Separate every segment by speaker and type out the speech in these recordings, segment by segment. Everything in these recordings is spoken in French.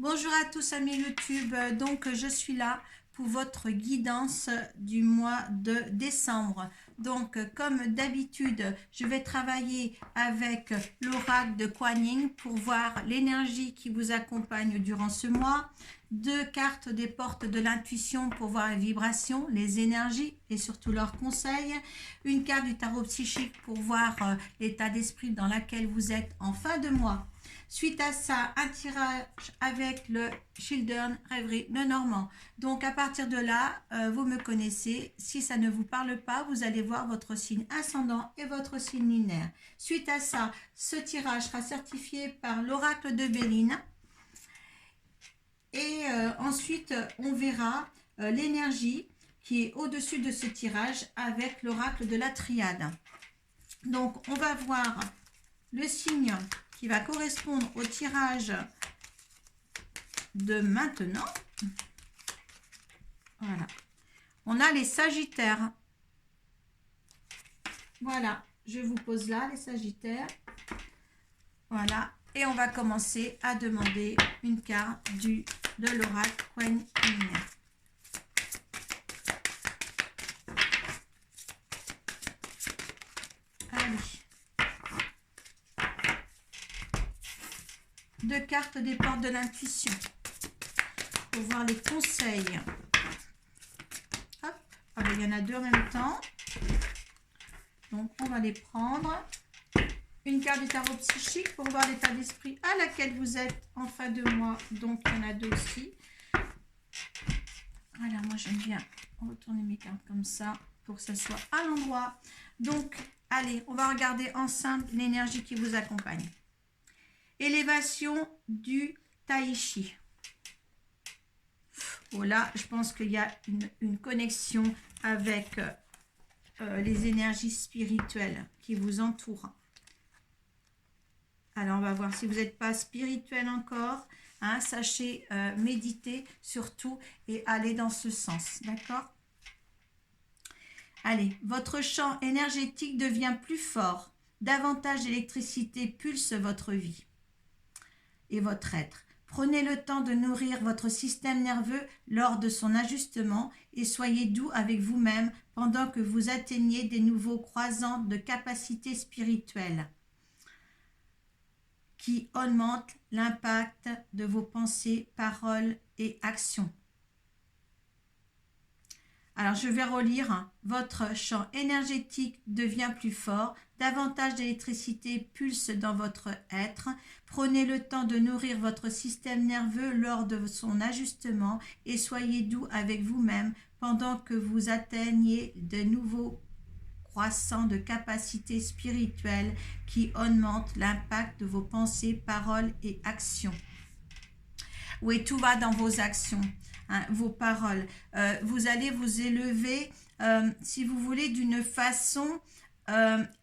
Speaker 1: Bonjour à tous amis YouTube, donc je suis là pour votre guidance du mois de décembre. Donc comme d'habitude, je vais travailler avec l'oracle de Kuan Yin pour voir l'énergie qui vous accompagne durant ce mois. Deux cartes des portes de l'intuition pour voir les vibrations, les énergies et surtout leurs conseils. Une carte du tarot psychique pour voir l'état d'esprit dans lequel vous êtes en fin de mois. Suite à ça, un tirage avec le Children Rêverie de Normand. Donc à partir de là, vous me connaissez. Si ça ne vous parle pas, vous allez voir votre signe ascendant et votre signe lunaire. Suite à ça, ce tirage sera certifié par l'oracle de Béline. Et ensuite, on verra l'énergie qui est au-dessus de ce tirage avec l'oracle de la triade. Donc, on va voir le signe qui va correspondre au tirage de maintenant. Voilà. On a les Sagittaires. Voilà, je vous pose là les Sagittaires. Voilà. Et on va commencer à demander une carte de l'oracle Kuan Yin. Allez. Deux cartes des portes de l'intuition. Pour voir les conseils. Hop. Ah ben, il y en a deux en même temps. Donc, on va les prendre. Une carte du tarot psychique pour voir l'état d'esprit à laquelle vous êtes en fin de mois. Donc, il y en a deux aussi. Voilà, moi, j'aime bien retourner mes cartes comme ça pour que ça soit à l'endroit. Donc, allez, on va regarder ensemble l'énergie qui vous accompagne. Élévation du Tai Chi. Voilà, je pense qu'il y a une connexion avec les énergies spirituelles qui vous entourent. Alors, on va voir si vous n'êtes pas spirituel encore. Hein, sachez méditer surtout et aller dans ce sens. D'accord? Allez, votre champ énergétique devient plus fort. Davantage d'électricité pulse votre vie et votre être. Prenez le temps de nourrir votre système nerveux lors de son ajustement et soyez doux avec vous-même pendant que vous atteignez des nouveaux croisants de capacités spirituelles qui augmente l'impact de vos pensées, paroles et actions. Alors, je vais relire. Votre champ énergétique devient plus fort. Davantage d'électricité pulse dans votre être. Prenez le temps de nourrir votre système nerveux lors de son ajustement et soyez doux avec vous-même pendant que vous atteignez de nouveaux croissant de capacités spirituelles qui augmentent l'impact de vos pensées, paroles et actions. Oui, tout va dans vos actions, hein, vos paroles. Vous allez vous élever, si vous voulez, d'une façon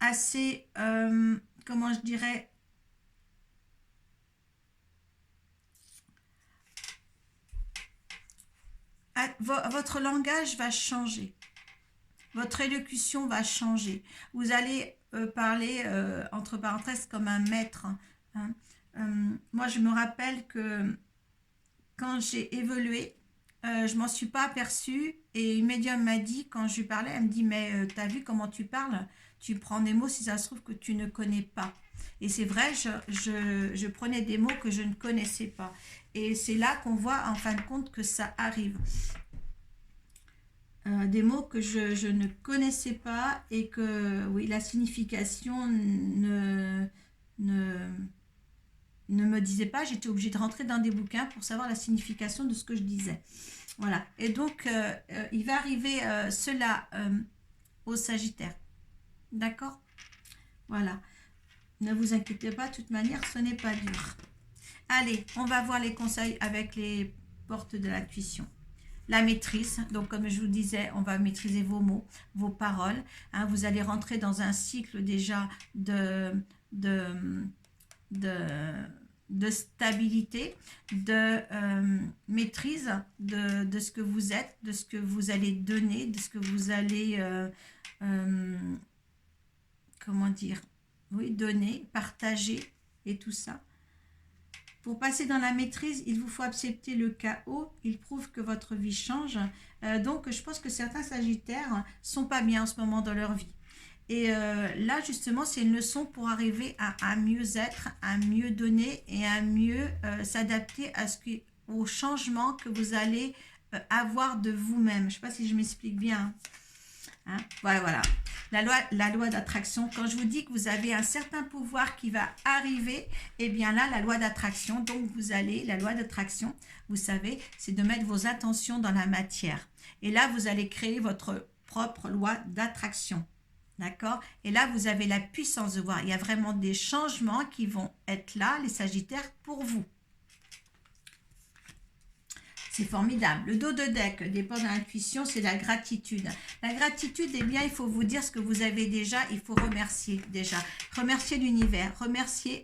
Speaker 1: assez, comment je dirais, votre langage va changer. Votre élocution va changer. Vous allez parler, entre parenthèses, comme un maître. Hein. Moi, je me rappelle que quand j'ai évolué, je m'en suis pas aperçue et une médium m'a dit, quand je lui parlais, elle me dit, mais t'as vu comment tu parles? Tu prends des mots si ça se trouve que tu ne connais pas. Et c'est vrai, je prenais des mots que je ne connaissais pas. Et c'est là qu'on voit en fin de compte que ça arrive. Des mots que je ne connaissais pas et que, oui, la signification ne me disait pas. J'étais obligée de rentrer dans des bouquins pour savoir la signification de ce que je disais. Voilà. Et donc, il va arriver cela au Sagittaire. D'accord? Voilà. Ne vous inquiétez pas, de toute manière, ce n'est pas dur. Allez, on va voir les conseils avec les portes de l'intuition. La maîtrise, donc comme je vous disais, on va maîtriser vos mots, vos paroles. Hein, vous allez rentrer dans un cycle déjà de stabilité, de maîtrise de ce que vous êtes, de ce que vous allez donner, de ce que vous allez, comment dire, oui, donner, partager et tout ça. Pour passer dans la maîtrise, il vous faut accepter le chaos. Il prouve que votre vie change. Donc, je pense que certains Sagittaires sont pas bien en ce moment dans leur vie. Et là, justement, c'est une leçon pour arriver à mieux être, à mieux donner et à mieux s'adapter au changement que vous allez avoir de vous-même. Je ne sais pas si je m'explique bien. Hein? Voilà, voilà. La loi d'attraction, quand je vous dis que vous avez un certain pouvoir qui va arriver, eh bien là, la loi d'attraction, donc la loi d'attraction, vous savez, c'est de mettre vos intentions dans la matière. Et là, vous allez créer votre propre loi d'attraction. D'accord? Et là, vous avez la puissance de voir. Il y a vraiment des changements qui vont être là, les Sagittaires, pour vous. C'est formidable. Le dos de deck dépend de l'intuition, c'est la gratitude. La gratitude, eh bien, il faut vous dire ce que vous avez déjà, il faut remercier déjà. Remercier l'univers,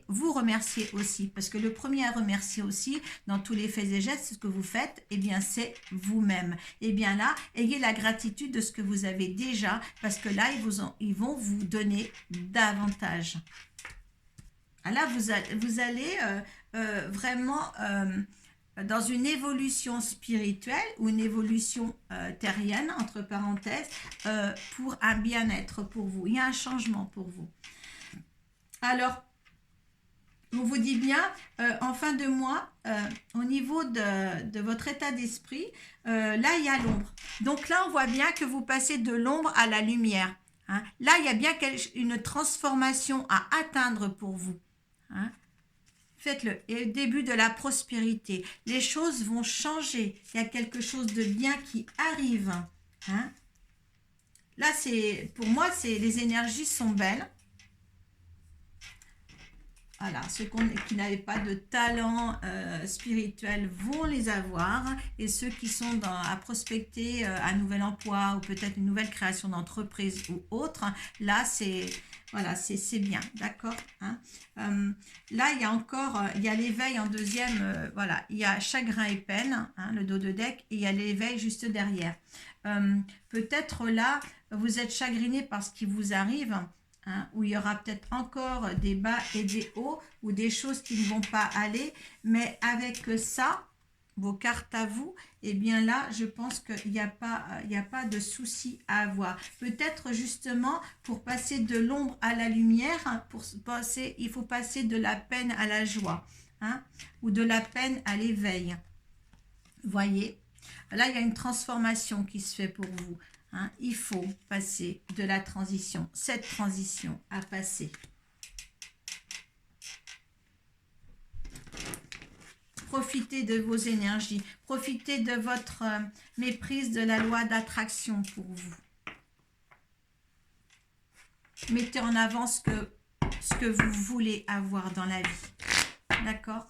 Speaker 1: vous remercier aussi. Parce que le premier à remercier aussi, dans tous les faits et gestes, ce que vous faites, eh bien, c'est vous-même. Eh bien là, ayez la gratitude de ce que vous avez déjà, parce que là, ils vont vous donner davantage. Là, vous allez vraiment... dans une évolution spirituelle ou une évolution terrienne, entre parenthèses, pour un bien-être pour vous. Il y a un changement pour vous. Alors, on vous dit bien, en fin de mois, au niveau de votre état d'esprit, là, il y a l'ombre. Donc là, on voit bien que vous passez de l'ombre à la lumière. Hein. Là, il y a bien une transformation à atteindre pour vous. Hein. Faites-le. Et au début de la prospérité, les choses vont changer. Il y a quelque chose de bien qui arrive. Hein? Là, pour moi, les énergies sont belles. Voilà, ceux qui n'avaient pas de talent spirituel vont les avoir. Et ceux qui sont à prospecter un nouvel emploi ou peut-être une nouvelle création d'entreprise ou autre, là, voilà, c'est bien, d'accord, hein. Là, il y a encore, il y a l'éveil en deuxième, voilà, il y a chagrin et peine, hein, le dos de deck, et il y a l'éveil juste derrière. Peut-être là, vous êtes chagriné par ce qui vous arrive, hein, où il y aura peut-être encore des bas et des hauts, ou des choses qui ne vont pas aller, mais avec ça, vos cartes à vous, et bien là, je pense qu'il n'y a pas de souci à avoir. Peut-être justement, pour passer de l'ombre à la lumière, il faut passer de la peine à la joie, hein, ou de la peine à l'éveil. Voyez, là, il y a une transformation qui se fait pour vous. Hein. Il faut passer de la transition, cette transition à passer. Profitez de vos énergies. Profitez de votre méprise de la loi d'attraction pour vous. Mettez en avant ce que vous voulez avoir dans la vie. D'accord?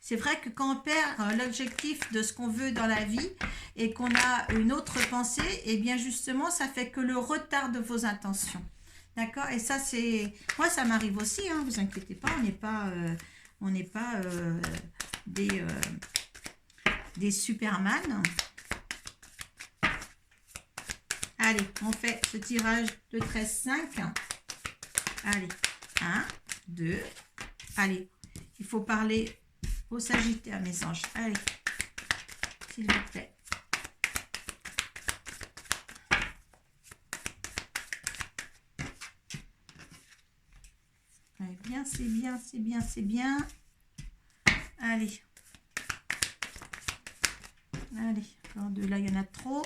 Speaker 1: C'est vrai que quand on perd l'objectif de ce qu'on veut dans la vie et qu'on a une autre pensée, eh bien justement, ça fait que le retard de vos intentions. D'accord? Et ça, moi, ça m'arrive aussi, hein, vous inquiétez pas, on n'est pas des Superman. Allez, on fait ce tirage de 13-5. Allez, 1, 2. Allez, il faut parler au Sagittaire, mes anges. Allez, s'il vous plaît. Allez, bien, c'est bien, c'est bien, c'est bien. Allez. Allez, alors de là, il y en a trop.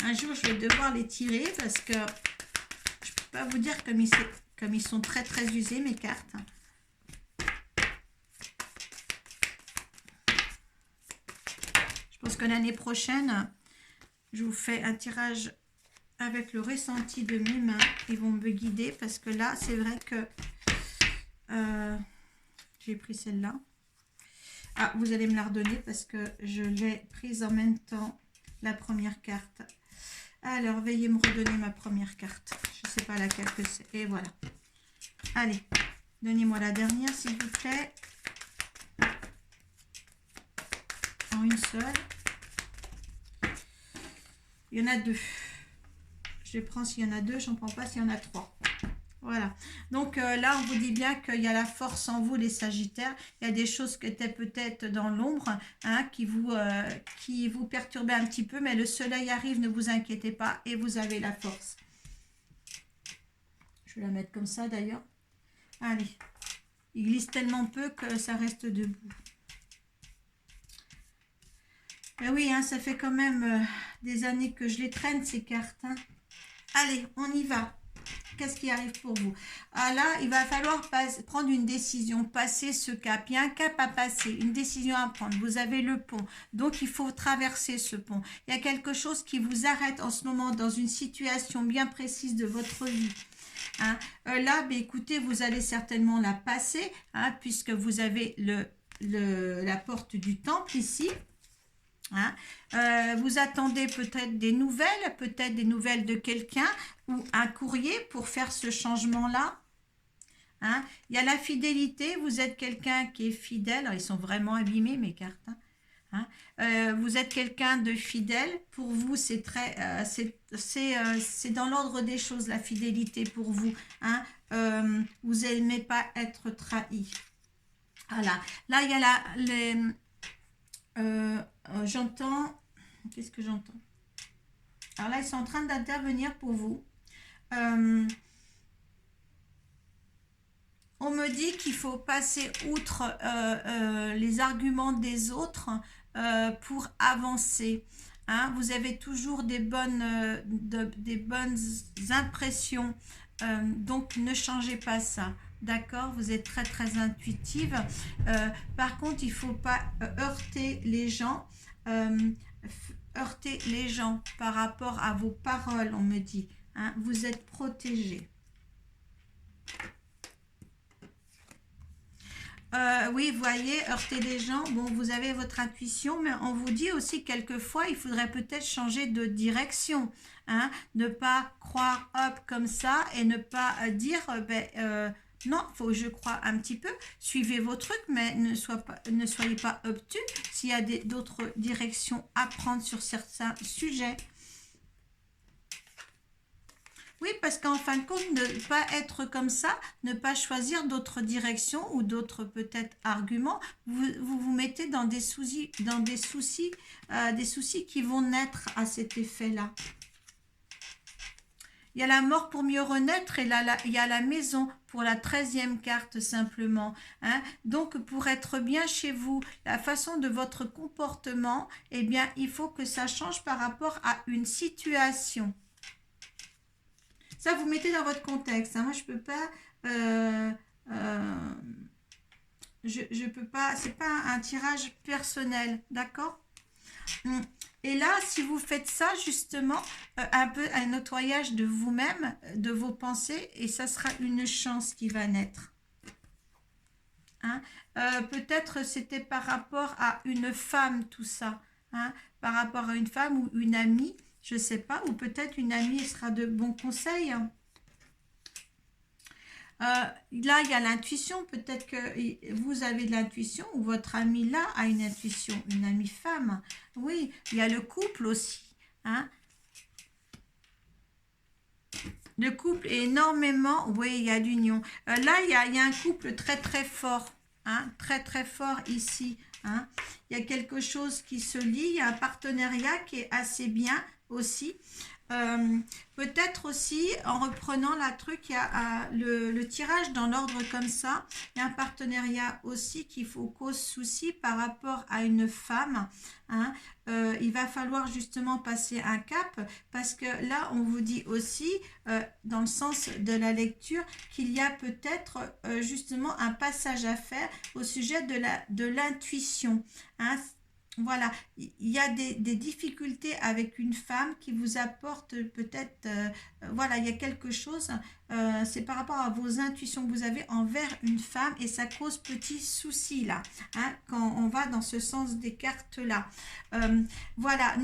Speaker 1: Un jour, je vais devoir les tirer parce que peux pas vous dire comme ils sont très très usés mes cartes. Je pense que l'année prochaine, je vous fais un tirage avec le ressenti de mes mains. Ils vont me guider parce que là, c'est vrai que j'ai pris celle-là. Ah, vous allez me la redonner parce que je l'ai prise en même temps, la première carte. Alors, veuillez me redonner ma première carte. Je ne sais pas laquelle que c'est. Et voilà. Allez, donnez-moi la dernière, s'il vous plaît. En une seule. Il y en a deux. Je prends s'il y en a deux, j'en prends pas s'il y en a trois. Voilà. Donc là, on vous dit bien qu'il y a la force en vous, les Sagittaires. Il y a des choses qui étaient peut-être dans l'ombre, hein, qui vous perturbaient un petit peu, mais le soleil arrive, ne vous inquiétez pas, et vous avez la force. Je vais la mettre comme ça d'ailleurs. Allez. Il glisse tellement peu que ça reste debout. Et oui, hein, ça fait quand même des années que je les traîne, ces cartes. Hein. Allez, on y va. Qu'est-ce qui arrive pour vous? Ah là, il va falloir prendre une décision, passer ce cap. Il y a un cap à passer, une décision à prendre. Vous avez le pont, donc il faut traverser ce pont. Il y a quelque chose qui vous arrête en ce moment dans une situation bien précise de votre vie. Hein. Là, bah, écoutez, vous allez certainement la passer, hein, puisque vous avez la porte du temple ici. Hein. Vous attendez peut-être des nouvelles de quelqu'un ou un courrier pour faire ce changement-là. Hein. Il y a la fidélité, vous êtes quelqu'un qui est fidèle. Alors, ils sont vraiment abîmés, mes cartes. Hein. Vous êtes quelqu'un de fidèle. Pour vous, c'est dans l'ordre des choses, la fidélité pour vous. Hein. Vous n'aimez pas être trahi. Voilà. Là, il y a j'entends, qu'est-ce que j'entends? Alors là, ils sont en train d'intervenir pour vous. On me dit qu'il faut passer outre les arguments des autres pour avancer. Hein, vous avez toujours des bonnes impressions, donc ne changez pas ça. D'accord, vous êtes très très intuitive. Par contre, il ne faut pas heurter les gens. Heurter les gens par rapport à vos paroles, on me dit. Hein, vous êtes protégé. Oui, vous voyez, heurter les gens, bon, vous avez votre intuition, mais on vous dit aussi quelquefois, il faudrait peut-être changer de direction, hein, ne pas croire hop comme ça et ne pas dire, non, faut que je crois un petit peu, suivez vos trucs, mais ne soyez pas obtus s'il y a d'autres directions à prendre sur certains sujets. Oui, parce qu'en fin de compte, ne pas être comme ça, ne pas choisir d'autres directions ou d'autres peut-être arguments, vous mettez dans des soucis qui vont naître à cet effet-là. Il y a la mort pour mieux renaître et là, il y a la maison pour la 13e carte simplement. Hein. Donc, pour être bien chez vous, la façon de votre comportement, eh bien, il faut que ça change par rapport à une situation. Ça, vous mettez dans votre contexte. Hein. Moi, je peux pas... je peux pas... C'est pas un tirage personnel, d'accord? Et là, si vous faites ça, justement, un peu un nettoyage de vous-même, de vos pensées, et ça sera une chance qui va naître. Hein? Peut-être c'était par rapport à une femme, tout ça. Hein? Par rapport à une femme ou une amie. Je ne sais pas, ou peut-être une amie sera de bons conseils. Là, il y a l'intuition. Peut-être que vous avez de l'intuition ou votre amie là a une intuition, une amie femme. Oui, il y a le couple aussi. Hein. Le couple est énormément... Oui, il y a l'union. Là, il y a un couple très très fort. Hein, très très fort ici. Hein. Il y a quelque chose qui se lie. Il y a un partenariat qui est assez bien aussi. Euh, Peut-être aussi, en reprenant la truc, il y a le tirage dans l'ordre comme ça. Il y a un partenariat aussi qu'il faut cause souci par rapport à une femme. Hein. Il va falloir justement passer un cap parce que là, on vous dit aussi, dans le sens de la lecture, qu'il y a peut-être justement un passage à faire au sujet de l'intuition. Hein. Voilà, il y a des difficultés avec une femme qui vous apporte peut-être, voilà, il y a quelque chose, c'est par rapport à vos intuitions que vous avez envers une femme et ça cause petit souci là, hein, quand on va dans ce sens des cartes là. Euh, voilà,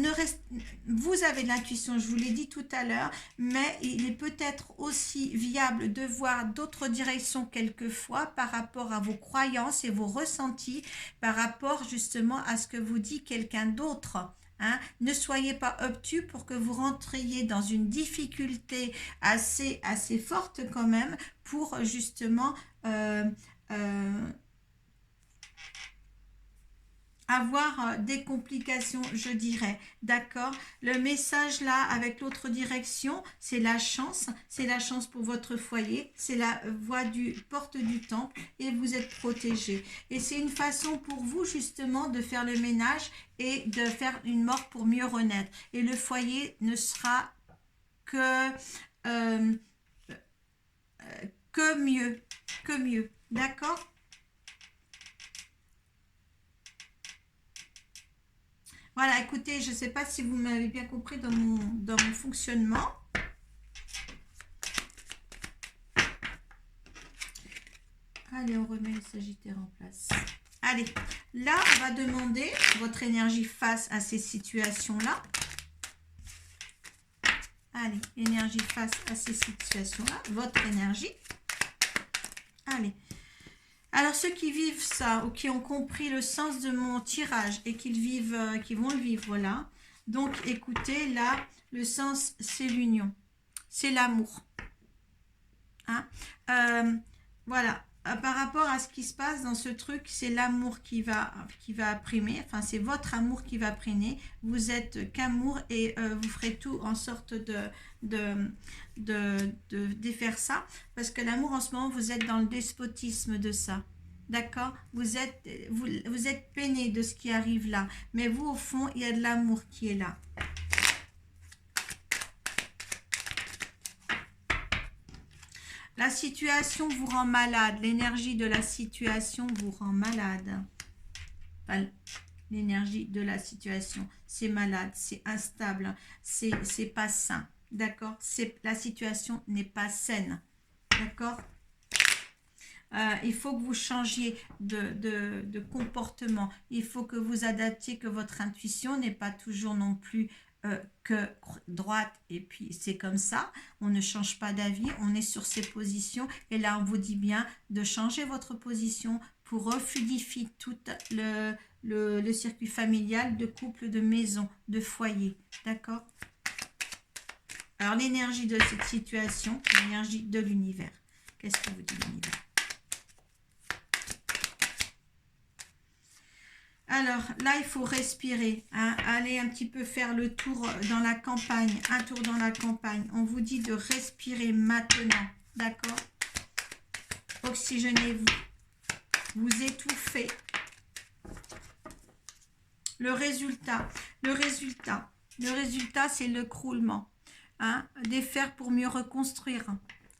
Speaker 1: vous avez de l'intuition, je vous l'ai dit tout à l'heure, mais il est peut-être aussi viable de voir d'autres directions quelquefois par rapport à vos croyances et vos ressentis par rapport justement à ce que vous dit quelqu'un d'autre. Hein. Ne soyez pas obtus pour que vous rentriez dans une difficulté assez forte quand même pour justement euh, avoir des complications, je dirais. D'accord. Le message là avec l'autre direction, c'est la chance pour votre foyer, c'est la voie du porte du temple et vous êtes protégé. Et c'est une façon pour vous justement de faire le ménage et de faire une mort pour mieux renaître. Et le foyer ne sera que euh, que mieux. D'accord. Voilà, écoutez, je ne sais pas si vous m'avez bien compris dans mon fonctionnement. Allez, on remet le Sagittaire en place. Allez, là, on va demander votre énergie face à ces situations-là. Allez, énergie face à ces situations-là. Votre énergie. Allez. Alors, ceux qui vivent ça ou qui ont compris le sens de mon tirage et qui vont le vivre, voilà. Donc, écoutez, là, le sens, c'est l'union. C'est l'amour. Hein. Voilà. Par rapport à ce qui se passe dans ce truc, c'est l'amour qui va primer. Enfin, c'est votre amour qui va primer. Vous êtes qu'amour et vous ferez tout en sorte de défaire ça. Parce que l'amour, en ce moment, vous êtes dans le despotisme de ça. D'accord. Vous êtes peiné de ce qui arrive là. Mais vous, au fond, il y a de l'amour qui est là. La situation vous rend malade. L'énergie de la situation vous rend malade. Enfin, l'énergie de la situation, c'est malade, c'est instable, c'est pas sain. D'accord. La situation n'est pas saine. D'accord. Il faut que vous changiez de comportement. Il faut que vous adaptiez, que votre intuition n'est pas toujours non plus que droite. Et puis c'est comme ça. On ne change pas d'avis. On est sur ses positions. Et là, on vous dit bien de changer votre position pour refluidifier tout le circuit familial, de couple, de maison, de foyer. D'accord. Alors, l'énergie de cette situation, l'énergie de l'univers. Qu'est-ce que vous dit l'univers? Alors là, il faut respirer, hein, aller un petit peu faire le tour dans la campagne, un tour dans la campagne. On vous dit de respirer maintenant, d'accord? Oxygénez-vous, vous étouffez. Le résultat, c'est le croulement, hein, défaire pour mieux reconstruire,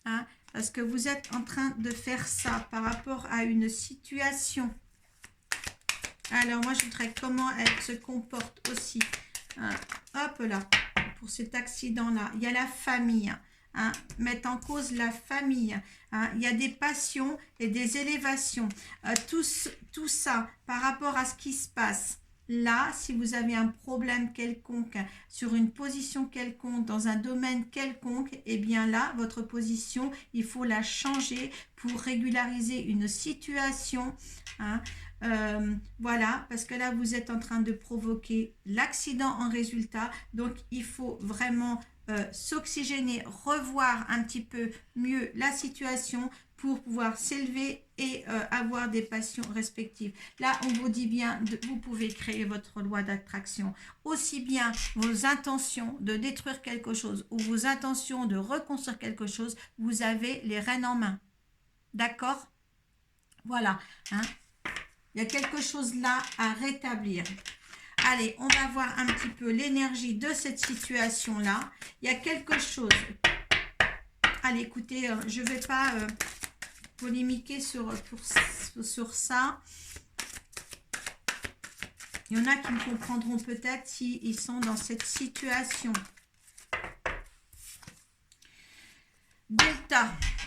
Speaker 1: hein, parce que vous êtes en train de faire ça par rapport à une situation. Alors, moi, je voudrais comment elle se comporte aussi. Hop là, pour cet accident-là. Il y a la famille. Hein, mettre en cause la famille. Hein, il y a des passions et des élévations. Tout ça, par rapport à ce qui se passe. Là, si vous avez un problème quelconque, sur une position quelconque, dans un domaine quelconque, eh bien là, votre position, il faut la changer pour régulariser une situation. Hein. Voilà, parce que là, vous êtes en train de provoquer l'accident en résultat. Donc, il faut vraiment s'oxygéner, revoir un petit peu mieux la situation pour pouvoir s'élever et avoir des passions respectives. Là, on vous dit bien, vous pouvez créer votre loi d'attraction. Aussi bien vos intentions de détruire quelque chose ou vos intentions de reconstruire quelque chose, vous avez les rênes en main. D'accord? Voilà. Hein? Il y a quelque chose là à rétablir. Allez, on va voir un petit peu l'énergie de cette situation-là. Il y a quelque chose. Allez, écoutez, je ne vais pas polémiquer sur ça. Il y en a qui me comprendront peut-être s'ils sont dans cette situation.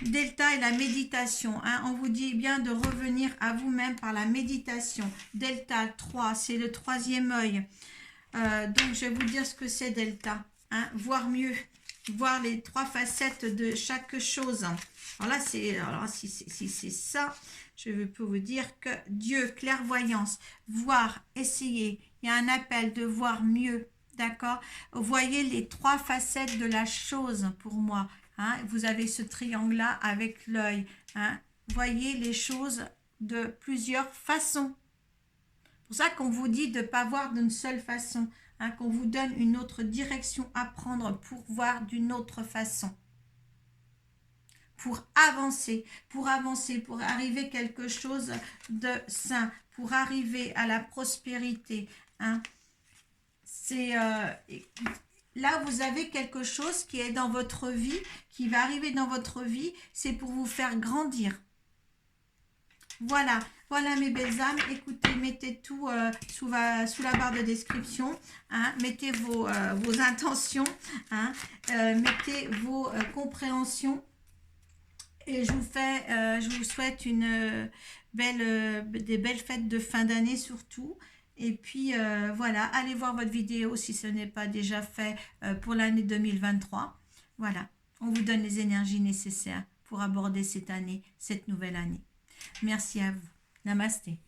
Speaker 1: Delta et la méditation. Hein, on vous dit bien de revenir à vous-même par la méditation. Delta 3, c'est le troisième œil. Donc, je vais vous dire ce que c'est Delta. Hein, voir mieux, voir les trois facettes de chaque chose. Alors là, si c'est ça, je peux vous dire que Dieu, clairvoyance, voir, essayer. Il y a un appel de voir mieux. D'accord? Vous voyez les trois facettes de la chose pour moi. Hein, vous avez ce triangle-là avec l'œil. Hein, voyez les choses de plusieurs façons. C'est pour ça qu'on vous dit de ne pas voir d'une seule façon. Hein, qu'on vous donne une autre direction à prendre pour voir d'une autre façon. Pour avancer, pour arriver à quelque chose de sain, pour arriver à la prospérité. Hein. C'est... là, vous avez quelque chose qui est dans votre vie, qui va arriver dans votre vie, c'est pour vous faire grandir. Voilà, voilà mes belles âmes. Écoutez, mettez tout sous la barre de description. Hein, mettez vos intentions, hein, mettez vos compréhensions. Et je vous souhaite des belles fêtes de fin d'année surtout. Et puis voilà, allez voir votre vidéo si ce n'est pas déjà fait pour l'année 2023. Voilà, on vous donne les énergies nécessaires pour aborder cette année, cette nouvelle année. Merci à vous. Namasté.